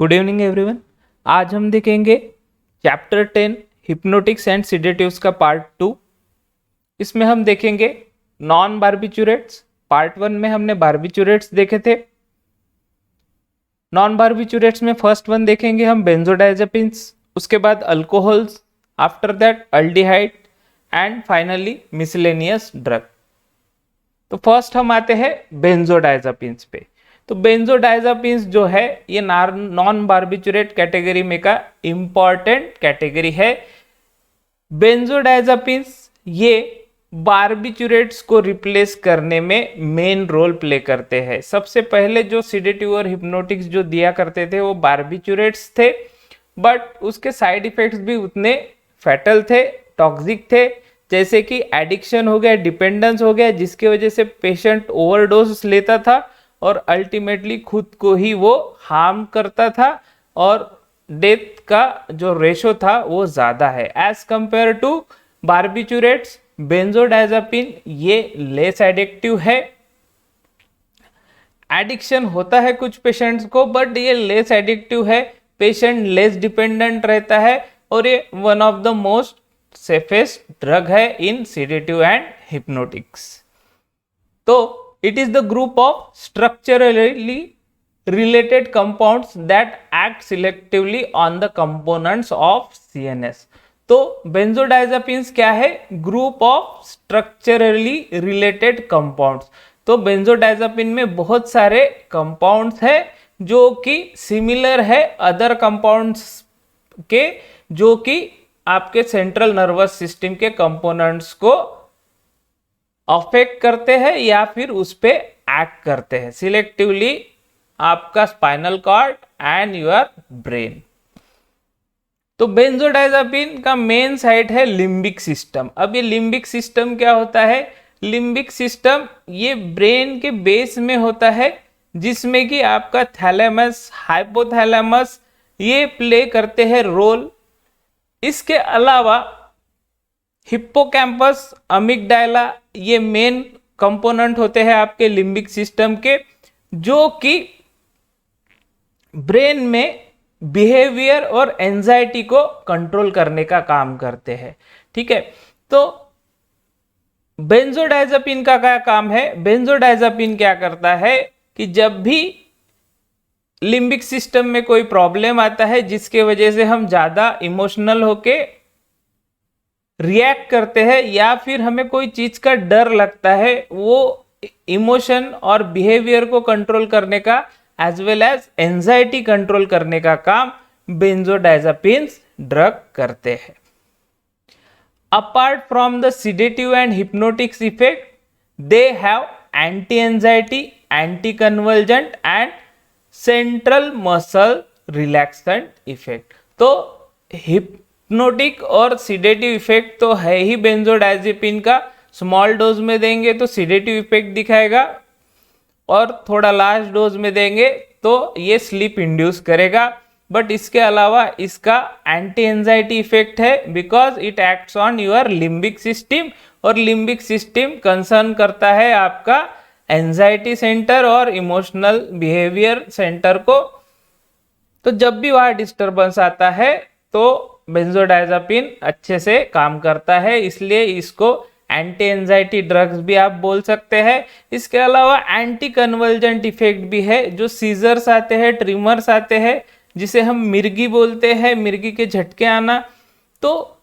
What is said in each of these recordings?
Good evening everyone. आज हम देखेंगे चैप्टर 10 हिप्नोटिक्स एंड सिडेटिव्स का पार्ट 2। इसमें हम देखेंगे नॉन बार्बिचुरेट्स। पार्ट 1 में हमने बार्बिचुरेट्स देखे थे। नॉन बार्बिचुरेट्स में फर्स्ट वन देखेंगे हम बेंजोडाइजेपिन्स, उसके बाद alcohols, after that aldehyde and finally miscellaneous drug. तो फर्स्ट हम आते हैं बेंजोडाइजेपिन्स पे। तो बेंजोडाइजेपिन्स जो है ये नॉन बार्बिचुरेट कैटेगरी में का इंपॉर्टेंट कैटेगरी है। बेंजोडाइजेपिन्स ये बार्बिचुरेट्स को रिप्लेस करने में मेन रोल प्ले करते हैं। सबसे पहले जो सिडेटिव और हिप्नोटिक्स जो दिया करते थे वो बार्बिचुरेट्स थे, बट उसके साइड इफेक्ट्स भी उतने फैटल थे, टॉक्सिक थे, जैसे कि एडिक्शन हो गया, डिपेंडेंस हो गया, जिसकी वजह से पेशेंट ओवरडोज लेता था और अल्टीमेटली खुद को ही वो हार्म करता था और डेथ का जो रेशो था वो ज्यादा है as compare to barbiturates. Benzodiazepine ये लेस एडिक्टिव है। एडिक्शन होता है कुछ पेशेंट्स को, बट ये लेस एडिक्टिव है, पेशेंट लेस डिपेंडेंट रहता है और ये one of the most safest drug है इन सेडेटिव एंड हिप्नोटिक्स। तो it is the group of structurally related compounds that act selectively on the components of CNS। तो benzodiazepines क्या है? Group of structurally related compounds. तो benzodiazepine में बहुत सारे compounds है जो कि सिमिलर है अदर कंपाउंड्स के, जो कि आपके सेंट्रल नर्वस सिस्टम के कंपोनेंट्स को अफेक्ट करते हैं या फिर उस पे एक्ट करते हैं सिलेक्टिवली आपका spinal cord and your brain. तो बेंजोडाइजेपिन का मेन साइट है लिम्बिक सिस्टम। अब ये लिम्बिक सिस्टम क्या होता है? लिम्बिक सिस्टम ये ब्रेन के बेस में होता है, जिसमें कि आपका थैलेमस, हाइपोथैलेमस ये प्ले करते हैं रोल। इसके अलावा हिप्पोकैम्पस, अमिगडाला ये मेन कंपोनेंट होते हैं आपके लिम्बिक सिस्टम के, जो कि ब्रेन में बिहेवियर और एंजाइटी को कंट्रोल करने का काम करते हैं। ठीक है, तो बेंजोडाइजेपिन का क्या काम है? बेंजोडाइजेपिन क्या करता है कि जब भी लिम्बिक सिस्टम में कोई प्रॉब्लम आता है जिसके वजह से हम ज्यादा इमोशनल होके रिएक्ट करते हैं या फिर हमें कोई चीज का डर लगता है, वो इमोशन और बिहेवियर को कंट्रोल करने का as well as anxiety control करने का काम बेंजोडाइजेपिन्स ड्रग करते हैं। Apart from the sedative and hypnotics effect, they have anti anxiety, anti convergent and central muscle relaxant effect. तो हिप्नोटिक और सिडेटिव इफेक्ट तो है ही बेंजोडाइजेपिन का। स्मॉल डोज में देंगे तो सिडेटिव इफेक्ट दिखाएगा और थोड़ा लार्ज डोज में देंगे तो ये स्लीप इंड्यूस करेगा। बट इसके अलावा इसका एंटी एंजाइटी इफेक्ट है, because it acts on your limbic system और लिम्बिक सिस्टम कंसर्न करता है आपका एंजाइटी सेंटर और इमोशनल बिहेवियर सेंटर को। तो जब भी वहां डिस्टर्बेंस आता है तो बेंजोडाइजेपिन अच्छे से काम करता है, इसलिए इसको एंटी एंजाइटी ड्रग्स भी आप बोल सकते हैं। इसके अलावा एंटी कन्वर्जेंट इफेक्ट भी है। जो सीजर्स आते हैं, ट्रिमर्स आते हैं, जिसे हम मिर्गी बोलते हैं, मिर्गी के झटके आना, तो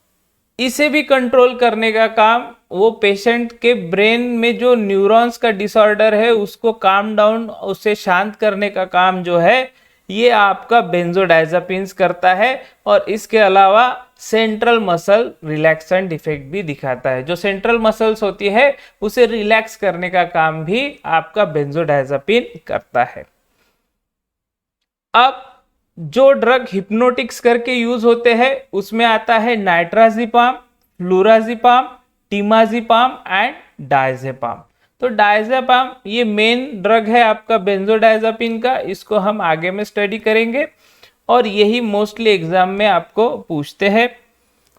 इसे भी कंट्रोल करने का काम वो पेशेंट के ब्रेन में जो न्यूरॉन्स का डिसऑर्डर है उसको काम डाउन, उसे शांत करने का काम जो है ये आपका बेंजोडाइजेपिन्स करता है। और इसके अलावा सेंट्रल मसल रिलैक्सेंट इफेक्ट भी दिखाता है। जो सेंट्रल मसल्स होती है उसे रिलैक्स करने का काम भी आपका बेंजोडाइजेपिन करता है। अब जो ड्रग हिप्नोटिक्स करके यूज होते हैं उसमें आता है नाइट्राजिपाम, फ्लूराजिपाम, टीमाजिपाम एंड डायजेपाम। तो डायजेपाम ये मेन ड्रग है आपका बेंजोडाइजेपिन का, इसको हम आगे में स्टडी करेंगे और यही मोस्टली एग्जाम में आपको पूछते हैं।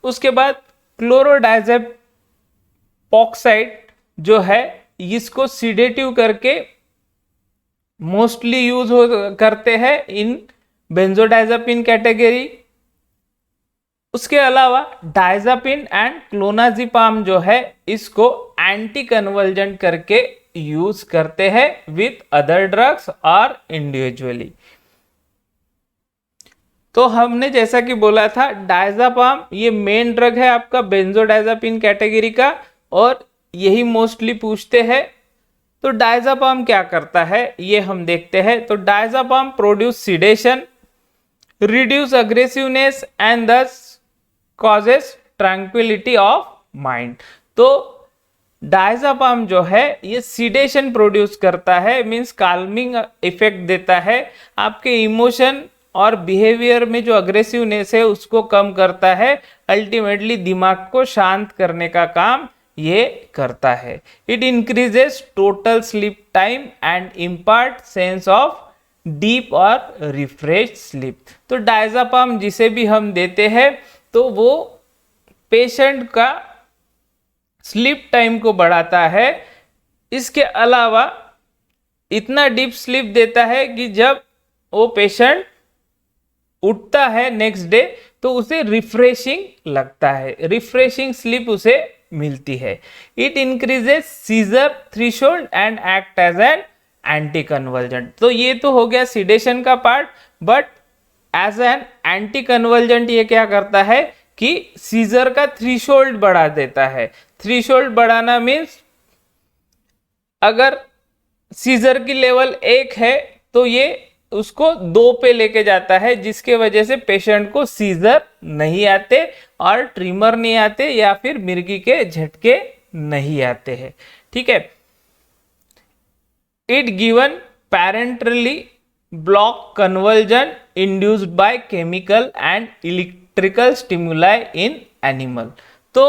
उसके बाद क्लोरोडाइजेपॉक्साइड जो है इसको सिडेटिव करके मोस्टली यूज करते हैं इन बेंजोडाइजापिन कैटेगरी। उसके अलावा डायजापिन एंड क्लोनाजिपाम जो है इसको एंटी कन्वर्जेंट करके यूज करते हैं विथ अदर ड्रग्स और इंडिविजुअली। तो हमने जैसा कि बोला था डायजापाम ये मेन ड्रग है आपका बेंजोडाइजापिन कैटेगरी का, और यही मोस्टली पूछते हैं। तो डायजापाम क्या करता है ये हम देखते हैं। तो डायजापाम produce sedation, reduce aggressiveness and दस कॉजेस ट्रैंक्विलिटी ऑफ माइंड। तो डायजापाम जो है ये सिडेशन प्रोड्यूस करता है, मींस काल्मिंग इफेक्ट देता है, आपके इमोशन और बिहेवियर में जो अग्रेसिवनेस है उसको कम करता है, अल्टीमेटली दिमाग को शांत करने का काम ये करता है। It increases total sleep time and impart sense of deep और रिफ्रेश स्लीप। तो डायजापाम जिसे भी हम देते हैं तो वो पेशेंट का स्लीप टाइम को बढ़ाता है। इसके अलावा इतना डीप स्लीप देता है कि जब वो पेशेंट उठता है नेक्स्ट डे तो उसे रिफ्रेशिंग लगता है, रिफ्रेशिंग स्लीप उसे मिलती है। It increases seizure threshold and act as an anti convergent. तो ये तो हो गया सिडेशन का part, but as an anti convergent ये क्या करता है कि सीजर का थ्रेशोल्ड बढ़ा देता है। थ्रेशोल्ड बढ़ाना मीन्स अगर सीजर की लेवल 1 है तो ये उसको 2 पे लेके जाता है, जिसके वजह से पेशेंट को सीजर नहीं आते और ट्रिमर नहीं आते या फिर मिर्गी के झटके नहीं आते हैं। ठीक है। It given parentally block conversion induced by chemical and electrical stimuli in animal. तो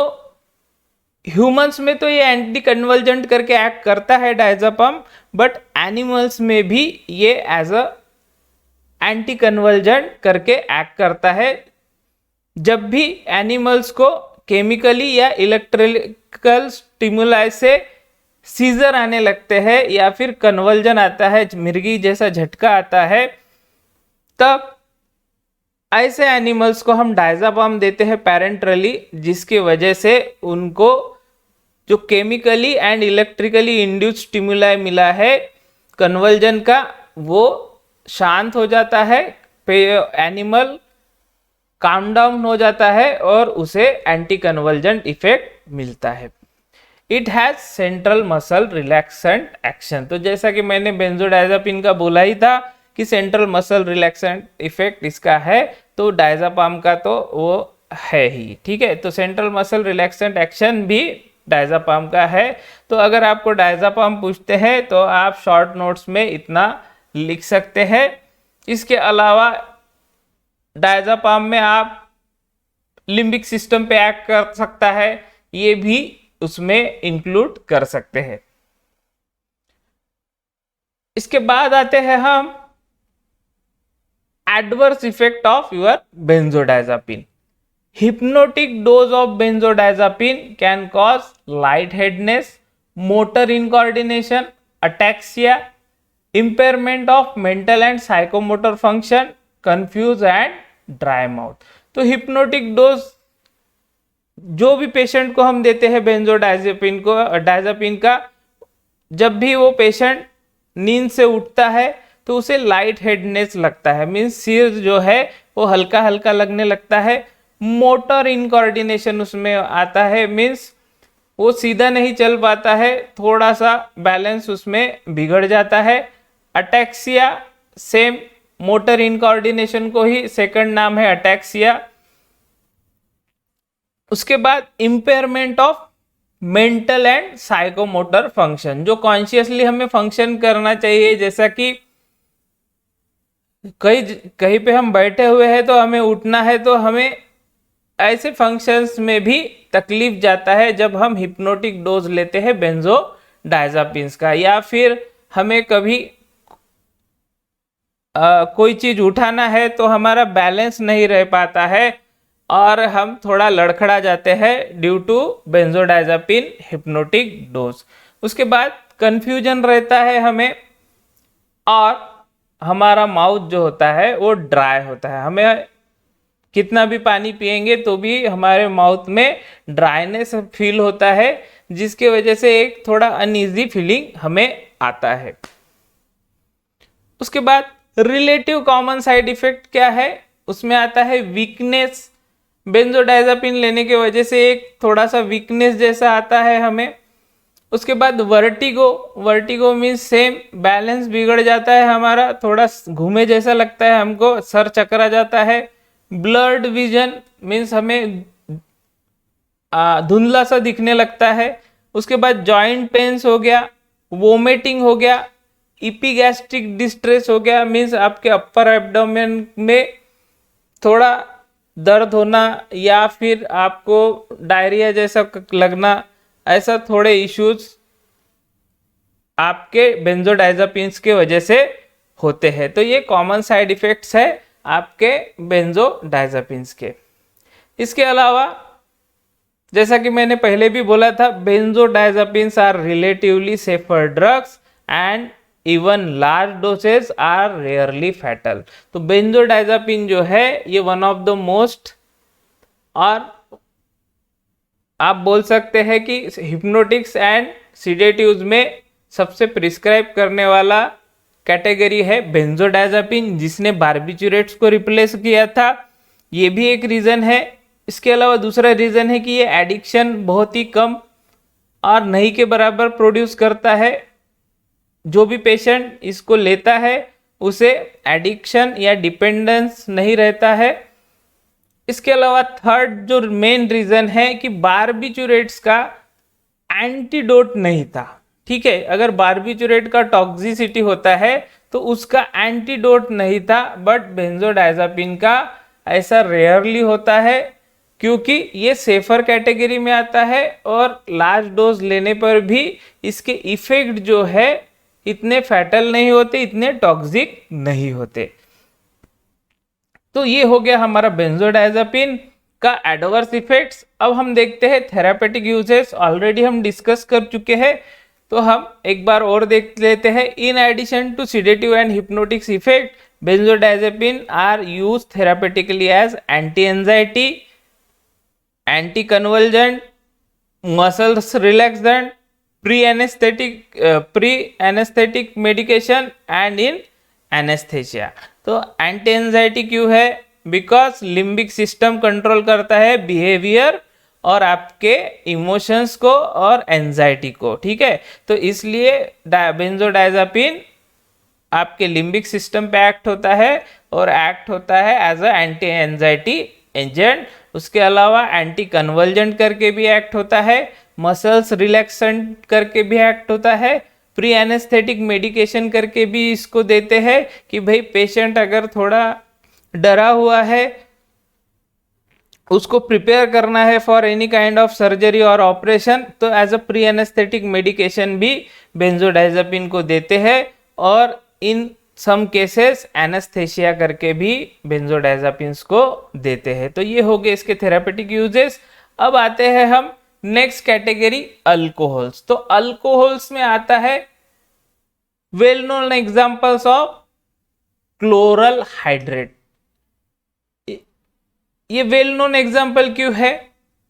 ह्यूमंस में तो ये एंटी कन्वर्जेंट करके एक्ट करता है डायजापाम, बट एनिमल्स में भी ये एज अ एंटी कन्वर्जेंट करके एक्ट करता है। जब भी एनिमल्स को केमिकली या इलेक्ट्रिकल स्टिमुलाई से सीजर आने लगते हैं या फिर कन्वर्जन आता है, मिर्गी जैसा झटका आता है, तब ऐसे एनिमल्स को हम डायजापाम देते हैं पैरेंटरली, जिसकी वजह से उनको जो chemically and electrically induced stimuli मिला है कन्वर्जन का वो शांत हो जाता है, एनिमल काम डाउन हो जाता है और उसे एंटी कन्वर्जेंट इफेक्ट मिलता है। It has central muscle relaxant action. तो जैसा कि मैंने बेंजोडाइजापिन का बोला ही था कि सेंट्रल मसल रिलैक्सेंट इफेक्ट इसका है, तो डायजापाम का तो वो है ही। ठीक है। तो सेंट्रल मसल रिलैक्सेंट एक्शन भी डायजापाम का है। तो अगर आपको डायजापाम पूछते हैं तो आप शॉर्ट नोट्स में इतना लिख सकते हैं। इसके अलावा डायजापाम में आप लिम्बिक सिस्टम पे एक्ट कर सकता है, ये भी उसमें इंक्लूड कर सकते हैं। इसके बाद आते हैं हम adverse effect of your benzodiazepine. Hypnotic dose of benzodiazepine can cause lightheadedness, motor incoordination, ataxia, impairment of mental and psychomotor function, confuse and dry mouth. तो हिप्नोटिक डोज जो भी पेशेंट को हम देते हैं डायजापिन का, जब भी वो पेशेंट नींद से उठता है तो उसे लाइट हेडनेस लगता है, मीन्स सिर जो है वो हल्का हल्का लगने लगता है। मोटर इनकोऑर्डिनेशन उसमें आता है, मीन्स वो सीधा नहीं चल पाता है, थोड़ा सा बैलेंस उसमें बिगड़ जाता है। अटैक्सिया, सेम मोटर इनकोऑर्डिनेशन को ही सेकंड नाम है अटैक्सिया। उसके बाद impairment of mental and psychomotor function, जो कॉन्शियसली हमें फंक्शन करना चाहिए, जैसा कि कहीं पे हम बैठे हुए हैं तो हमें उठना है, तो हमें ऐसे फंक्शंस में भी तकलीफ जाता है जब हम हिप्नोटिक डोज लेते हैं बेंजोडाइजापिन्स का। या फिर हमें कभी कोई चीज उठाना है तो हमारा बैलेंस नहीं रह पाता है और हम थोड़ा लड़खड़ा जाते हैं due to benzodiazepine hypnotic dose. उसके बाद कंफ्यूजन रहता है हमें और हमारा माउथ जो होता है वो ड्राई होता है। हमें कितना भी पानी पिएंगे तो भी हमारे माउथ में ड्राइनेस फील होता है, जिसके वजह से एक थोड़ा अनईजी फीलिंग हमें आता है। उसके बाद रिलेटिव कॉमन साइड इफेक्ट क्या है, उसमें आता है वीकनेस। बेंजोडाइजापिन लेने के वजह से एक थोड़ा सा वीकनेस जैसा आता है हमें। उसके बाद vertigo, vertigo means same, balance बिगड़ जाता है हमारा, थोड़ा घूमे जैसा लगता है हमको, सर चकरा जाता है। ब्लर्ड विजन मीन्स हमें धुंधला सा दिखने लगता है। उसके बाद जॉइंट पेन्स हो गया, वोमिटिंग हो गया, इपीगैस्ट्रिक डिस्ट्रेस हो गया, मीन्स आपके अपर एब्डोमेन में थोड़ा दर्द होना या फिर आपको डायरिया जैसा लगना, ऐसा थोड़े इश्यूज आपके बेंजोडाइजापिन्स के वजह से होते हैं। तो ये कॉमन साइड इफेक्ट्स है आपके बेंजोडाइजापिन्स के। इसके अलावा जैसा कि मैंने पहले भी बोला था, benzodiazepines are relatively safer drugs and even large dosage are rarely fatal. तो बेंजोडाइजापिन जो है ये वन ऑफ द मोस्ट, और आप बोल सकते हैं कि हिप्नोटिक्स एंड सिडेटिव्स में सबसे प्रिस्क्राइब करने वाला कैटेगरी है बेंजोडाइजापिन, जिसने बार्बिचुरेट्स को रिप्लेस किया था। ये भी एक रीज़न है। इसके अलावा दूसरा रीज़न है कि ये एडिक्शन बहुत ही कम और नहीं के बराबर प्रोड्यूस करता है। जो भी पेशेंट इसको लेता है उसे एडिक्शन या डिपेंडेंस नहीं रहता है। इसके अलावा थर्ड जो मेन रीज़न है कि बार्बिचुरेट्स का एंटीडोट नहीं था। ठीक है, अगर बार्बिचुरेट का टॉक्सिसिटी होता है तो उसका एंटीडोट नहीं था, बट बेंजोडाइजापिन का ऐसा रेयरली होता है क्योंकि ये सेफर कैटेगरी में आता है और लार्ज डोज लेने पर भी इसके इफेक्ट जो है इतने फैटल नहीं होते, इतने टॉक्सिक नहीं होते। तो ये हो गया हमारा बेंजोडाइजापिन का एडवर्स इफेक्ट्स। अब हम देखते हैं थेरापेटिक यूजेस, ऑलरेडी हम डिस्कस कर चुके हैं, तो हम एक बार और देख लेते हैं। In addition to sedative and hypnotics effect, benzodiazepine are use therapeutically as anti anxiety, anti convergent, muscles relaxant, pre-anesthetic medication and in anesthesia। तो एंटी एंजाइटी क्यों है? बिकॉज लिम्बिक सिस्टम कंट्रोल करता है बिहेवियर और आपके इमोशंस को और anxiety को। ठीक है, तो इसलिए बेंजोडाइजापिन आपके लिम्बिक सिस्टम पे एक्ट होता है और एक्ट होता है as a anti anxiety agent. उसके अलावा एंटी कन्वर्जेंट करके भी एक्ट होता है, मसल्स रिलैक्सेंट करके भी एक्ट होता है, प्री एनेस्थेटिक मेडिकेशन करके भी इसको देते हैं कि भाई पेशेंट अगर थोड़ा डरा हुआ है, उसको प्रिपेयर करना है for any kind of surgery और ऑपरेशन, तो as a pre anesthetic medication भी बेंजोडाइजापिन को देते हैं। और इन सम केसेस एनेस्थेशिया करके भी बेंजोडाइजापिन्स को देते हैं। तो ये हो गए इसके थेरापेटिक यूजेस। अब आते हैं हम नेक्स्ट कैटेगरी अल्कोहल्स। तो अल्कोहल्स में आता है well known examples of chloral hydrate. ये वेल नोन एग्जांपल क्यों है?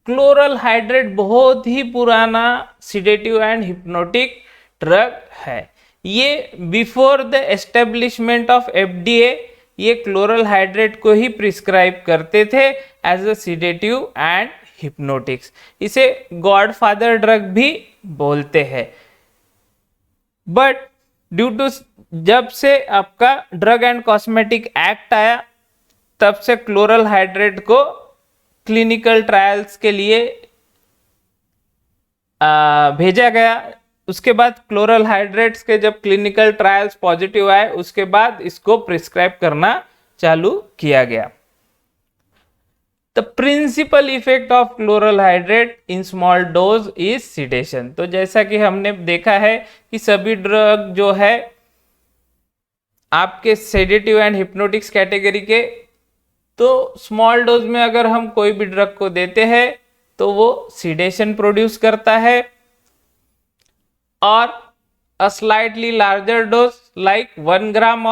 क्लोरल हाइड्रेट बहुत ही पुराना सिडेटिव एंड हिप्नोटिक ड्रग है। ये before the establishment of FDA ये क्लोरल हाइड्रेट को ही प्रिस्क्राइब करते थे as a sedative and hypnotics. इसे गॉडफादर ड्रग भी बोलते हैं। बट ड्यू टू जब से आपका ड्रग एंड कॉस्मेटिक एक्ट आया, तब से क्लोरल हाइड्रेट को क्लिनिकल ट्रायल्स के लिए भेजा गया। उसके बाद क्लोरल हाइड्रेट्स के जब क्लिनिकल ट्रायल्स पॉजिटिव आए, उसके बाद इसको प्रिस्क्राइब करना चालू किया गया। The principal effect of chloral hydrate in small dose is sedation. तो जैसा कि हमने देखा है कि सभी ड्रग जो है आपके सेडेटिव एंड हिप्नोटिक्स कैटेगरी के, तो स्मॉल डोज में अगर हम कोई भी ड्रग को देते हैं तो वो सिडेशन प्रोड्यूस करता है, और a slightly larger dose like 1 gram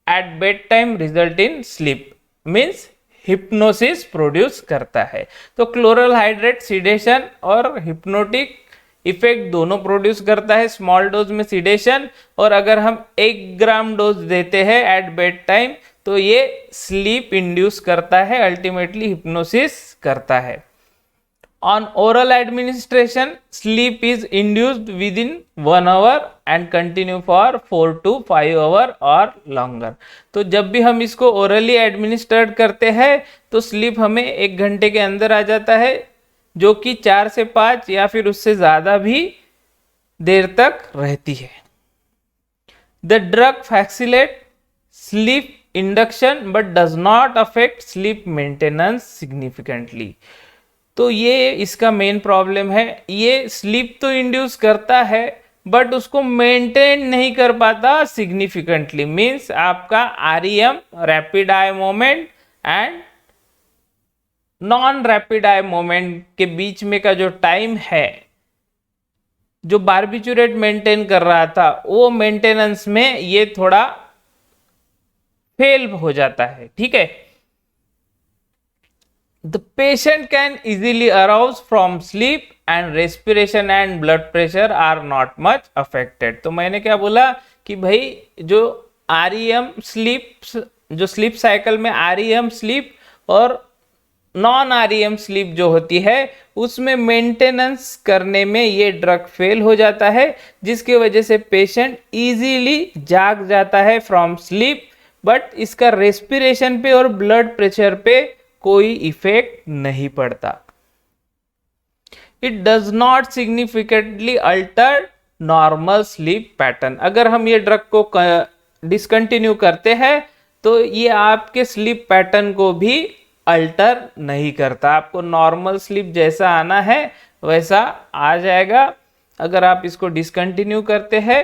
at bed time result in sleep, means hypnosis produce करता है। तो क्लोरल हाइड्रेट सिडेशन और हिप्नोटिक इफेक्ट दोनों प्रोड्यूस करता है। स्मॉल डोज में सिडेशन, और अगर हम 1 ग्राम डोज देते हैं एट बेड टाइम तो ये स्लीप इंड्यूस करता है, अल्टीमेटली हिप्नोसिस करता है। On oral administration, sleep is induced within 1 hour and continue for 4 to 5 hour or longer। तो जब भी हम इसको ओरली एडमिनिस्ट्रेट करते हैं तो स्लीप हमें 1 घंटे के अंदर आ जाता है, जो कि 4 से 5 या फिर उससे ज़्यादा भी देर तक रहती है। The drug facilitates sleep induction but does not affect sleep maintenance significantly। तो ये इसका मेन प्रॉब्लम है, ये स्लीप तो इंड्यूस करता है बट उसको मेंटेन नहीं कर पाता सिग्निफिकेंटली, मींस आपका REM rapid eye moment and non rapid eye moment के बीच में का जो टाइम है जो बार्बिचुरेट मेंटेन कर रहा था, वो मेंटेनेंस में ये थोड़ा फेल हो जाता है। ठीक है, The patient can easily arouse from sleep and respiration and blood pressure are not much affected। तो मैंने क्या बोला कि भाई जो REM स्लीप, जो स्लीप साइकिल में REM स्लीप और नॉन REM स्लीप जो होती है उसमें मेंटेनेंस करने में ये ड्रग फेल हो जाता है, जिसकी वजह से पेशेंट इजीली जाग जाता है फ्रॉम स्लीप, बट इसका रेस्पिरेशन पे और ब्लड प्रेशर पे कोई इफेक्ट नहीं पड़ता। It does not significantly alter normal sleep pattern. अगर हम ये ड्रग को डिसकंटिन्यू करते हैं तो ये आपके स्लीप पैटर्न को भी अल्टर नहीं करता, आपको नॉर्मल स्लीप जैसा आना है वैसा आ जाएगा। अगर आप इसको डिसकंटिन्यू करते हैं,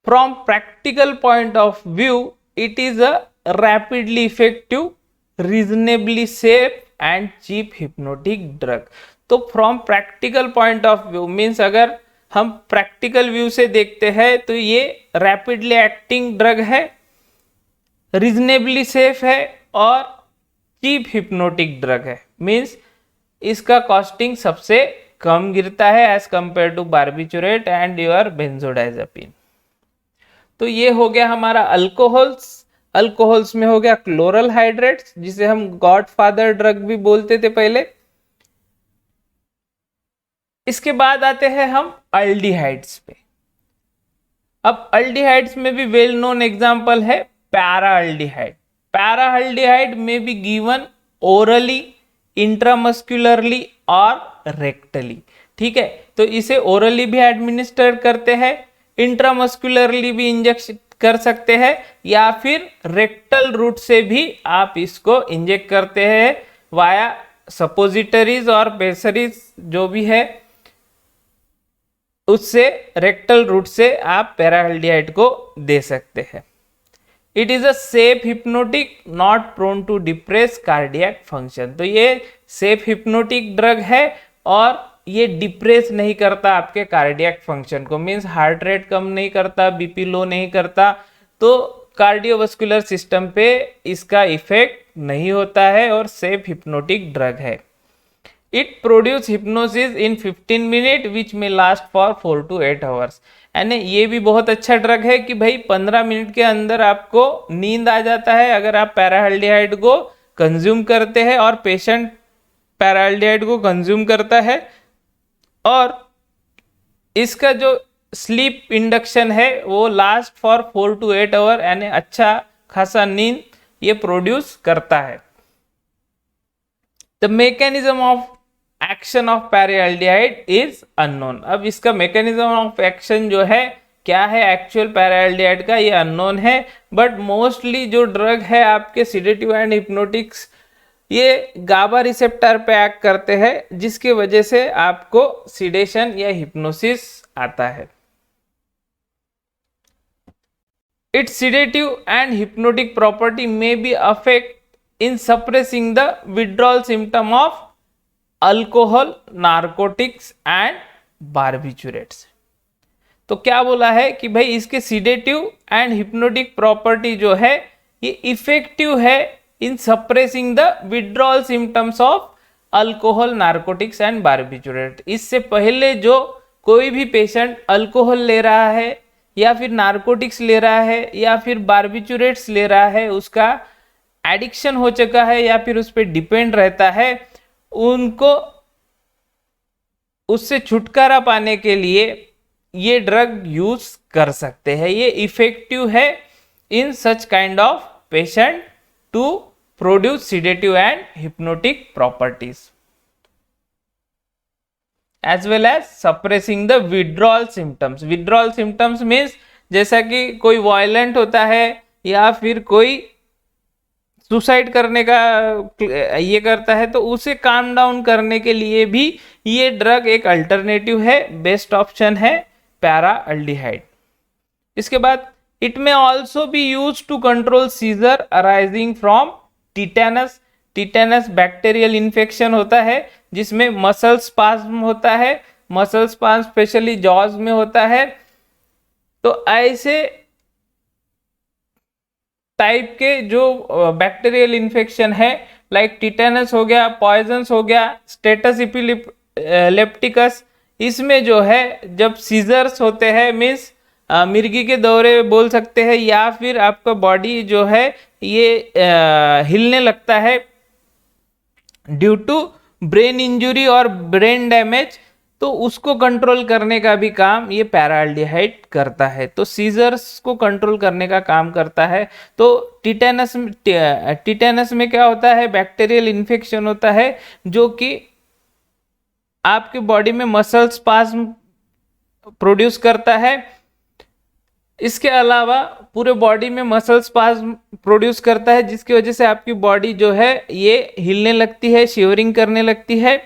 from practical point of view it is a rapidly effective, reasonably safe and cheap hypnotic drug। तो from practical point of view means अगर हम practical view से देखते हैं तो ये rapidly acting drug है, reasonably safe है और cheap hypnotic drug है, means इसका कॉस्टिंग सबसे कम गिरता है as compare to barbiturate and your benzodiazepine. तो ये हो गया हमारा अल्कोहल्स। अल्कोहल्स में हो गया क्लोरल हाइड्रेट्स, जिसे हम गॉडफादर ड्रग भी बोलते थे पहले। इसके बाद आते हैं हम अल्डिहाइड्स पे। अब अल्डिहाइड्स में भी वेल नोन एग्जांपल है पैराअल्डिहाइड। पैराअल्डिहाइड में बी गिवन ओरली, इंट्रामस्कुलरली और रेक्टली। ठीक है, तो इसे ओरली भी एडमिनिस्टर करते हैं, इंट्रामस्कुलरली भी इंजेक्शन कर सकते हैं, या फिर रेक्टल रूट से भी आप इसको इंजेक्ट करते हैं वाया सपोजिटरीज और बेसरीज जो भी है, उससे रेक्टल रूट से आप पैराअल्डिहाइड को दे सकते हैं। It is a safe hypnotic not prone to depress cardiac function. तो ये सेफ हिप्नोटिक ड्रग है और ये डिप्रेस नहीं करता आपके कार्डियक फंक्शन को, मीन्स हार्ट रेट कम नहीं करता, बीपी लो नहीं करता, तो कार्डियोवास्कुलर सिस्टम पे इसका इफेक्ट नहीं होता है और सेफ हिप्नोटिक ड्रग है। It produce hypnosis in 15 minute which may last for 4 to 8 hours. यानी ये भी बहुत अच्छा ड्रग है कि भाई 15 मिनट के अंदर आपको नींद आ जाता है अगर आप पैराअल्डिहाइड को कंज्यूम करते हैं, और पेशेंट पैराअल्डिहाइड को कंज्यूम करता है, और इसका जो स्लीप इंडक्शन है वो लास्ट फॉर 4 to 8 आवर, यानी अच्छा खासा नींद ये प्रोड्यूस करता है। The mechanism of action of paraldehyde is unknown. अब इसका मैकेनिज्म ऑफ एक्शन जो है क्या है एक्चुअल पैराअल्डिहाइड का, ये अननोन है, बट मोस्टली जो ड्रग है आपके सिडेटिव एंड हिप्नोटिक्स ये गाबा रिसेप्टर पे एक्ट करते हैं, जिसकी वजह से आपको सिडेशन या हिप्नोसिस आता है। It's sedative and hypnotic property may be affect in suppressing the withdrawal symptom of alcohol, narcotics and barbiturates. तो क्या बोला है कि भाई इसके सीडेटिव एंड हिप्नोटिक प्रॉपर्टी जो है ये इफेक्टिव है in suppressing the withdrawal symptoms of alcohol, narcotics and barbiturate. इससे पहले जो कोई भी पेशेंट अल्कोहल ले रहा है या फिर नार्कोटिक्स ले रहा है या फिर बार्बिचुरेट्स ले रहा है, उसका एडिक्शन हो चुका है या फिर उस पर डिपेंड रहता है, उनको उससे छुटकारा पाने के लिए ये ड्रग यूज कर सकते हैं। ये इफेक्टिव है in such kind of patient to produce sedative and hypnotic properties as well as suppressing the withdrawal symptoms. Withdrawal symptoms means जैसा कि कोई वायलेंट होता है या फिर कोई सुसाइड करने का ये करता है, तो उसे काम डाउन करने के लिए भी ये ड्रग एक अल्टरनेटिव है, बेस्ट ऑप्शन है पैराअल्डिहाइड। इसके बाद it may also be use to control seizure arising from tetanus. Tetanus bacterial infection होता है जिसमें मसल स्पाज्म होता है, मसल स्पाज्म स्पेशली जॉज में होता है। तो ऐसे टाइप के जो बैक्टीरियल इन्फेक्शन है लाइक टिटेनस हो गया, पॉइजन्स हो गया, स्टेटस इपिलेप्टिकस, इसमें जो है जब सीजर्स होते हैं मीन्स मिर्गी के दौरे बोल सकते हैं या फिर आपका बॉडी जो है ये हिलने लगता है ड्यू टू ब्रेन इंजुरी और ब्रेन डैमेज, तो उसको कंट्रोल करने का भी काम ये पैराअल्डिहाइड करता है। तो सीजर्स को कंट्रोल करने का काम करता है। तो टिटेनस में क्या होता है, बैक्टीरियल इन्फेक्शन होता है जो कि आपके बॉडी में मसल स्पाज्म प्रोड्यूस करता है। इसके अलावा पूरे बॉडी में मसल स्पाज्म प्रोड्यूस करता है जिसकी वजह से आपकी बॉडी जो है ये हिलने लगती है, शिवरिंग करने लगती है।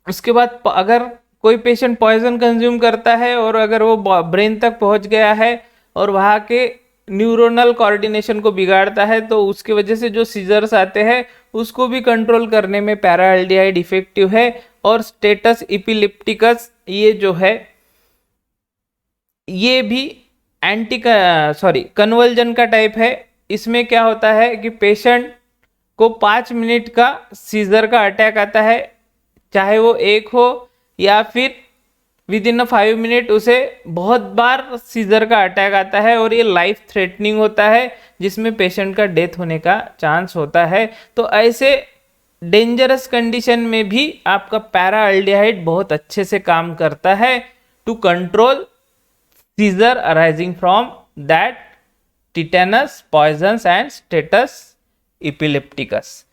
उसके बाद अगर कोई पेशेंट पॉइजन कंज्यूम करता है और अगर वो ब्रेन तक पहुंच गया है और वहाँ के न्यूरोनल कोऑर्डिनेशन को बिगाड़ता है, तो उसकी वजह से जो सीजर्स आते हैं उसको भी कंट्रोल करने में पैराअल्डिहाइड इफेक्टिव है। और स्टेटस इपिलेप्टिकस ये जो है ये भी कन्वर्जन का टाइप है। इसमें क्या होता है कि पेशेंट को 5 मिनट का सीजर का अटैक आता है, चाहे वो एक हो या फिर विद इन 5 मिनट उसे बहुत बार सीजर का अटैक आता है और ये लाइफ थ्रेटनिंग होता है जिसमें पेशेंट का डेथ होने का चांस होता है। तो ऐसे डेंजरस कंडीशन में भी आपका पैराअल्डिहाइड बहुत अच्छे से काम करता है to control seizure arising from that tetanus, poisons and status epilepticus.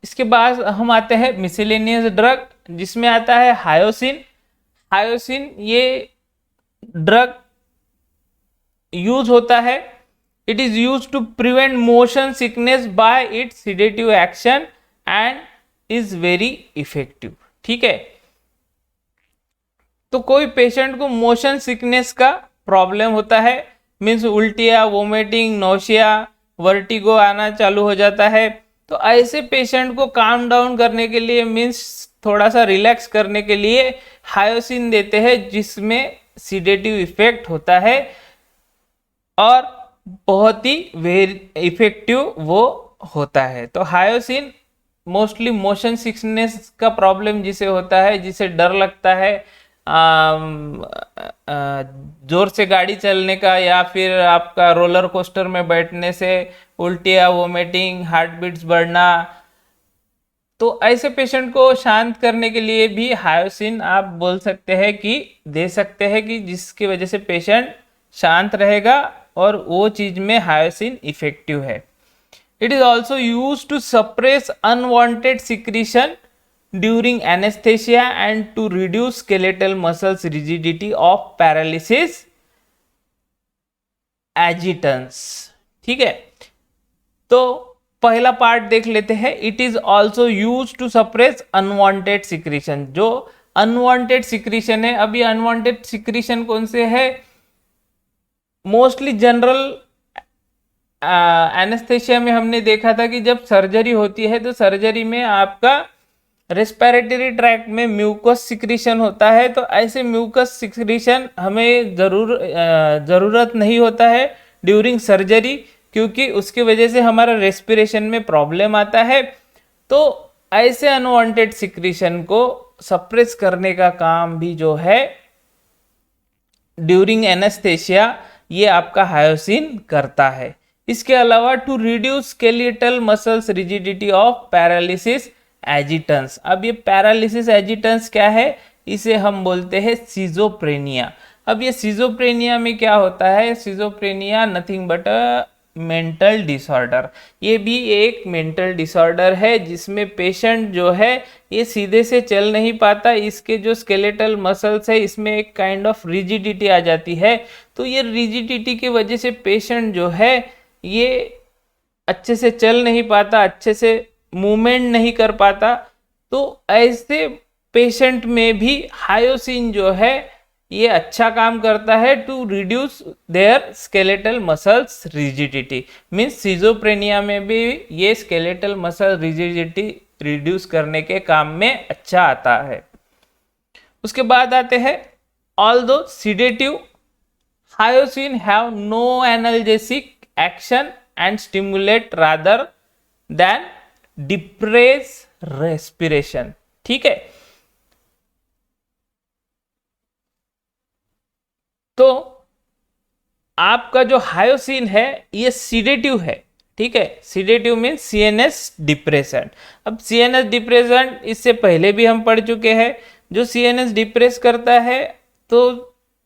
इसके बाद हम आते हैं मिसेलेनियस ड्रग जिसमें आता है हायोसिन। हायोसिन ये ड्रग यूज होता है, it is use to prevent motion sickness by its sedative action and is very effective. ठीक है, तो कोई पेशेंट को मोशन सिकनेस का प्रॉब्लम होता है, मीन्स उल्टिया, वोमिटिंग, नोशिया, वर्टिगो आना चालू हो जाता है। तो ऐसे पेशेंट को काम डाउन करने के लिए मीन्स थोड़ा सा रिलैक्स करने के लिए हायोसिन देते हैं जिसमें सीडेटिव इफेक्ट होता है और बहुत ही इफेक्टिव वो होता है। तो हायोसिन मोस्टली मोशन सिकनेस का प्रॉब्लम जिसे होता है, जिसे डर लगता है जोर से गाड़ी चलने का या फिर आपका रोलर कोस्टर में बैठने से उल्टिया, वोमिटिंग, हार्ट बीट्स बढ़ना, तो ऐसे पेशेंट को शांत करने के लिए भी हायोसिन आप बोल सकते हैं कि दे सकते हैं कि जिसकी वजह से पेशेंट शांत रहेगा और वो चीज में हायोसिन इफेक्टिव है। It is also use to suppress unwanted secretion during anesthesia and to reduce skeletal muscles rigidity of paralysis agitans। ठीक है, तो पहला पार्ट देख लेते हैं। It is also use to suppress unwanted secretion. जो अनवांटेड सिक्रीशन है, अभी अनवांटेड सिक्रीशन कौन से है, मोस्टली जनरल एनेस्थेशिया में हमने देखा था कि जब सर्जरी होती है तो सर्जरी में आपका रेस्पिरेटरी ट्रैक में म्यूकस सिक्रीशन होता है, तो ऐसे म्यूकस सिक्रीशन हमें ज़रूरत नहीं होता है ड्यूरिंग सर्जरी, क्योंकि उसकी वजह से हमारा रेस्पिरेशन में प्रॉब्लम आता है। तो ऐसे अनवांटेड सिक्रीशन को सप्रेस करने का काम भी जो है ड्यूरिंग एनेस्थेशिया ये आपका हायोसिन करता है। इसके अलावा to reduce skeletal muscles rigidity of paralysis agitans. अब ये पैरालिसिस एजिटेंस क्या है, इसे हम बोलते हैं सिजोप्रेनिया। अब ये सिजोप्रेनिया में क्या होता है, schizophrenia nothing but a mental disorder. ये भी एक मेंटल डिसऑर्डर है जिसमें पेशेंट जो है ये सीधे से चल नहीं पाता, इसके जो स्केलेटल मसल्स है इसमें एक काइंड ऑफ रिजिडिटी आ जाती है। तो ये रिजिडिटी की वजह से पेशेंट जो है ये अच्छे से चल नहीं पाता, अच्छे से मूवमेंट नहीं कर पाता। तो ऐसे पेशेंट में भी हायोसिन जो है ये अच्छा काम करता है to reduce their skeletal muscles rigidity. Means schizophrenia में भी ये स्केलेटल मसल रिजिडिटी रिड्यूस करने के काम में अच्छा आता है। उसके बाद आते हैं although sedative, hyoscine have no analgesic action and stimulate rather than depress respiration. ठीक है, तो आपका जो हायोसिन है ये सीडेटिव है। ठीक है, सीडेटिव मीन सीएनएस डिप्रेसेंट। अब सीएनएस डिप्रेसेंट इससे पहले भी हम पढ़ चुके हैं। जो सीएनएस डिप्रेस करता है तो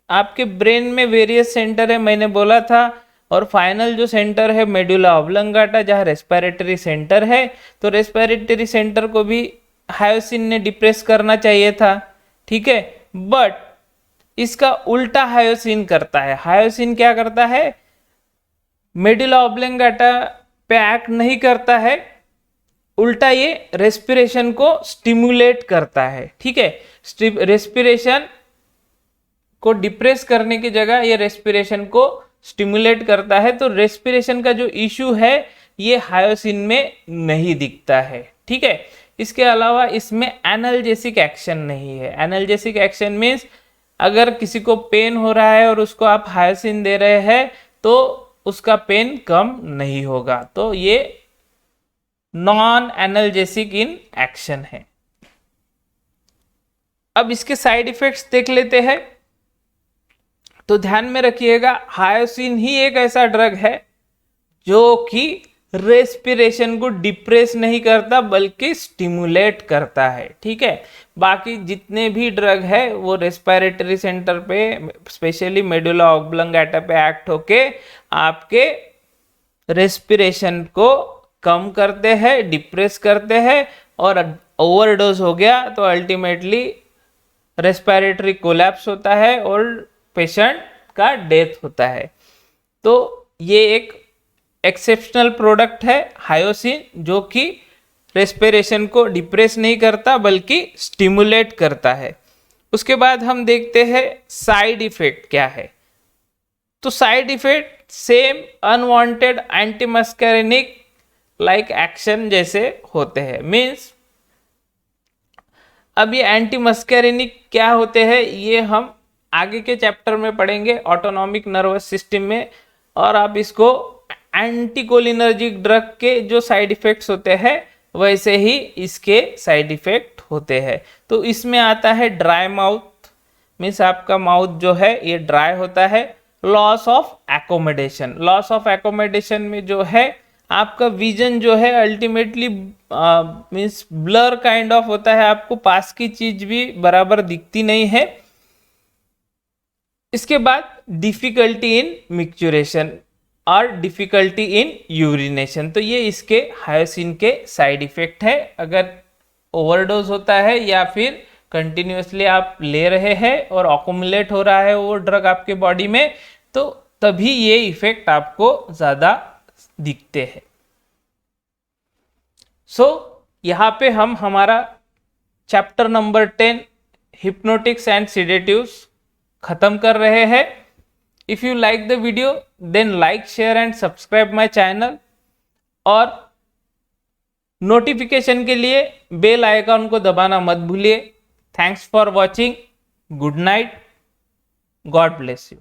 आपके ब्रेन में वेरियस सेंटर है, मैंने बोला था, और फाइनल जो सेंटर है मेडुला ऑब्लंगाटा जहाँ रेस्पिरेटरी सेंटर है। तो रेस्पिरेटरी सेंटर को भी हायोसिन ने डिप्रेस करना चाहिए था। ठीक है, बट इसका उल्टा हायोसिन करता है। हायोसिन क्या करता है, मेडुला ऑब्लंगाटा पे एक्ट नहीं करता है, उल्टा ये रेस्पिरेशन को स्टिमुलेट करता है। ठीक है, रेस्पिरेशन को डिप्रेस करने की जगह ये रेस्पिरेशन को स्टिमुलेट करता है। तो रेस्पिरेशन का जो इशू है ये हायोसिन में नहीं दिखता है। ठीक है, इसके अलावा इसमें एनाल्जेसिक एक्शन नहीं है। एनाल्जेसिक एक्शन मीन्स अगर किसी को पेन हो रहा है और उसको आप हायोसिन दे रहे हैं तो उसका पेन कम नहीं होगा। तो ये नॉन एनाल्जेसिक इन एक्शन है। अब इसके साइड इफेक्ट्स देख लेते हैं। तो ध्यान में रखिएगा, हायोसिन ही एक ऐसा ड्रग है जो कि रेस्पिरेशन को डिप्रेस नहीं करता बल्कि स्टिमुलेट करता है। ठीक है, बाकी जितने भी ड्रग है वो रेस्पिरेटरी सेंटर पे स्पेशली मेडुला ऑब्लंगाटा पे एक्ट होके आपके रेस्पिरेशन को कम करते हैं, डिप्रेस करते हैं, और ओवरडोज हो गया तो अल्टीमेटली रेस्पिरेटरी कोलैप्स होता है और पेशेंट का डेथ होता है। तो ये एक एक्सेप्शनल प्रोडक्ट है हायोसिन, जो कि रेस्पिरेशन को डिप्रेस नहीं करता बल्कि स्टिमुलेट करता है। उसके बाद हम देखते हैं साइड इफेक्ट क्या है। तो side effect same unwanted antimuscarinic like action जैसे होते हैं। मीन्स अब ये एंटीमस्कैरिनिक क्या होते हैं ये हम आगे के चैप्टर में पढ़ेंगे ऑटोनॉमिक नर्वस सिस्टम में, और आप इसको एंटीकोलिनर्जिक ड्रग के जो साइड इफेक्ट्स होते हैं वैसे ही इसके साइड इफेक्ट होते हैं। तो इसमें आता है ड्राई माउथ, मीन्स आपका माउथ जो है ये ड्राई होता है। Loss of accommodation, loss of accommodation में जो है आपका विजन जो है ultimately means blur kind of होता है, आपको पास की चीज भी बराबर दिखती नहीं है। इसके बाद डिफिकल्टी इन मिक्चुरेशन और डिफिकल्टी इन यूरिनेशन, तो ये इसके हायोसिन के साइड इफेक्ट है। अगर ओवरडोज होता है या फिर कंटिन्यूसली आप ले रहे हैं और अकोमुलेट हो रहा है वो ड्रग आपके बॉडी में, तो तभी ये इफेक्ट आपको ज्यादा दिखते हैं। यहाँ पे हम हमारा chapter number 10 hypnotics and sedatives खत्म कर रहे हैं। If you like the video then like share and subscribe my channel, और नोटिफिकेशन के लिए बेल आइकॉन को दबाना मत भूलिए। Thanks for watching. Good night. God bless you.